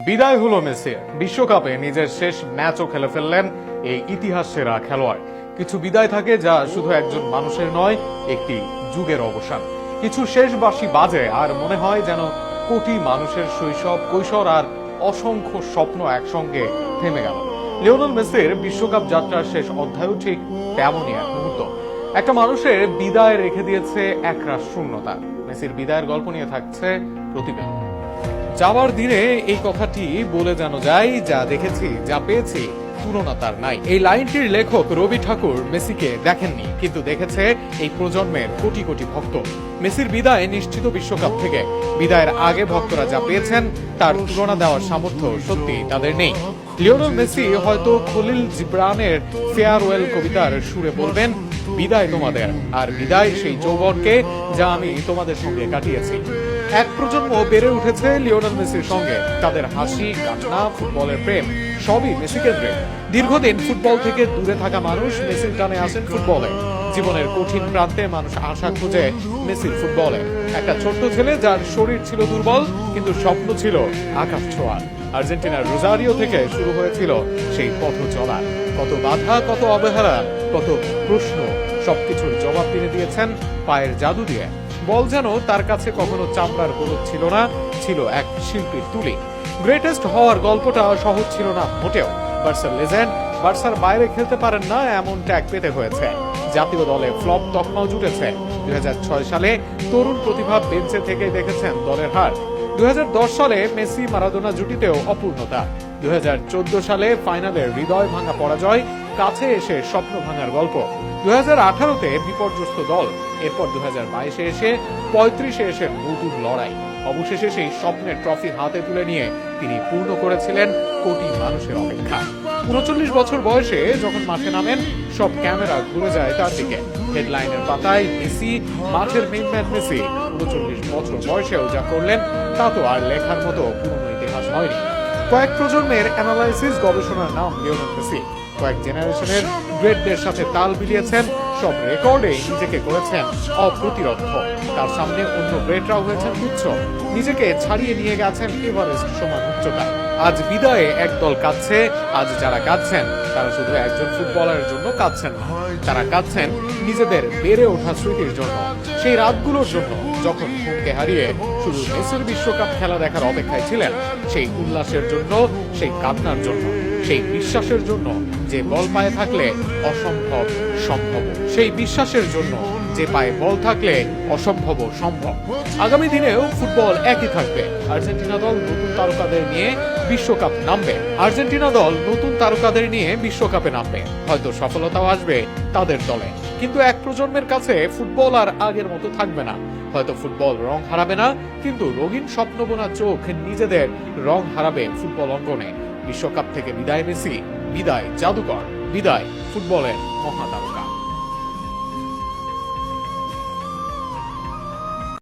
বিদায় হলো মেসির। বিশ্বকাপে নিজের শেষ ম্যাচও খেলে ফেললেন এই ইতিহাস সেরা খেলোয়াড়। কিছু বিদায় থাকে যা শুধু একজন মানুষের নয়, একটি যুগের অবসান। কিছু শেষ বাঁশি বাজে আর মনে হয় যেন কোটি মানুষের শৈশব, কৈশোর আর অসংখ্য স্বপ্ন একসঙ্গে থেমে গেল। লিওনেল মেসির বিশ্বকাপ যাত্রার শেষ অধ্যায়ও ঠিক তেমনই এক মুহূর্ত। একটা মানুষের বিদায় রেখে দিয়েছে একরাশ শূন্যতা। মেসির বিদায়ের গল্প নিয়ে থাকছে প্রতিবেদন। যাওয়ার দিনে এই কথাটি বলে যেন যায়, যা দেখেছি, যা পেয়েছি, তুলনা তার নাই। এই লাইনটির লেখক রবি ঠাকুর মেসিকে দেখেননি, কিন্তু দেখেছে এই প্রজন্মের কোটি কোটি ভক্ত। মেসির বিদায় নিশ্চিত বিশ্বকাপ থেকে। বিদায়ের আগে ভক্তরা যা পেয়েছেন তার তুলনা দেওয়ার সামর্থ্য সত্যি তাদের নেই। লিওনেল মেসি হয়তো খলিল জিব্রানের ফেয়ারওয়েল কবিতার সুরে বলবেন, বিদায় তোমাদের, আর বিদায় সেই যৌবনকে যা আমি তোমাদের সঙ্গে কাটিয়েছি। এক প্রজন্ম বেড়ে উঠেছে লিওনেল মেসির সঙ্গে। তাদের হাসি, কান্না, ফুটবলের প্রেম সবই মেসি কেন্দ্রিক। দীর্ঘদিন ফুটবল থেকে দূরে থাকা মানুষ মেসির টানে আসেন ফুটবলে। জীবনের কঠিন প্রান্তে মানুষ আশা খুঁজে মেসির ফুটবলে। একটা ছোট্ট ছেলে যার শরীর ছিল দুর্বল, কিন্তু স্বপ্ন ছিল আকাশ ছোঁয়া। আর্জেন্টিনার রোজারিও থেকে শুরু হয়েছিল সেই পথ চলা। কত বাধা, কত অবহেলা, কত প্রশ্ন, সবকিছুর জবাব তিনি দিয়েছেন পায়ের জাদু দিয়ে। বল যেন তার কাছে কখনো চামড়ার হলুদ ছিল না, ছিল এক শিল্পীর তুলি। গ্রেটেস্ট হওয়ার গল্পটা সহজ ছিল না মোটেও। বার্সার লেজেন্ড, বার্সার বাইরে খেলতে পারেন না এমন ট্যাগ পেতে হয়েছে। জাতীয় দলে ফ্লপ তকমাও জুটেছে। 2006 সালে তরুণ প্রতিভা বেঞ্চে থেকে দেখেছেন দলের হার। 2010 সালে মেসি মারাদোনা জুটিতেও অপূর্ণতা। 2014 সালে ফাইনালে হৃদয় ভাঙা পরাজয়, কাছে এসে স্বপ্ন ভাঙার গল্প। 2018-তে বিপর্যস্ত দল, এরপর 2022-এ এসে 35-এ এসে নতুন লড়াই। অবশেষে সেই স্বপ্নের ট্রফি হাতে তুলে নিয়ে তিনি পূর্ণ করেছিলেন কোটি মানুষের অপেক্ষা। 39 বছর বয়সে যখন মাঠে নামেন, সব ক্যামেরা ঘুরে যায় তার দিকে। হেডলাইনের পাতায় মেসি, মাঠের মেইনম্যান মেসি। 39 বছর বয়সেও যা করলেন তা তো আর লেখার মতো পুরনো ইতিহাস হয়নি। কয়েক প্রজন্মের অ্যানালাইসিস গবেষণার নাম লিওনেল মেসি। কয়েক জেনারেশনের গ্রেটদের সাথে তাল মিলিয়েছেন, সব রেকর্ডে নিজেকে করেছেন অপ্রতিরোধ। তার সামনে অন্য গ্রেটরাও হয়েছেন তুচ্ছ। নিজেকে ছাড়িয়ে নিয়ে গেছেন এভারেস্ট সমান উচ্চতা। আজ বিদায়ে একদল কাঁদছে। আজ যারা কাঁদছেন তারা শুধু একজন ফুটবলারের জন্য কাঁদছেন না, তারা কাঁদছেন নিজেদের বেড়ে ওঠা স্মৃতির জন্য, সেই রাতগুলোর জন্য যখন ঘুমকে হারিয়ে শুধু মেসির বিশ্বকাপ খেলা দেখার অপেক্ষায় ছিলেন। সেই উল্লাসের জন্য, সেই কান্নার জন্য, সেই বিশ্বাসের জন্য যে বল পায়ে থাকলে অসম্ভব সম্ভব, সেই বিশ্বাসের জন্য যে পায়ে বল থাকলে অসম্ভব সম্ভব। আগামী দিনেও ফুটবল একই থাকবে। আর্জেন্টিনা দল নতুন তারকাদের নিয়ে বিশ্বকাপ নামবে। আর্জেন্টিনা দল নতুন তারকাদের নিয়ে বিশ্বকাপে নামবে। হয়তো সফলতাও আসবে তাদের দলে, কিন্তু এক প্রজন্মের কাছে ফুটবল আর আগের মতো থাকবে না। হয়তো ফুটবল রং হারাবে না, কিন্তু রঙিন স্বপ্ন বোনা চোখ নিজেদের রং হারাবে ফুটবল অঙ্গনে। বিশ্বকাপ থেকে বিদায় মেসি, বিদায় জাদুকর, বিদায় ফুটবলের মহাতারকা।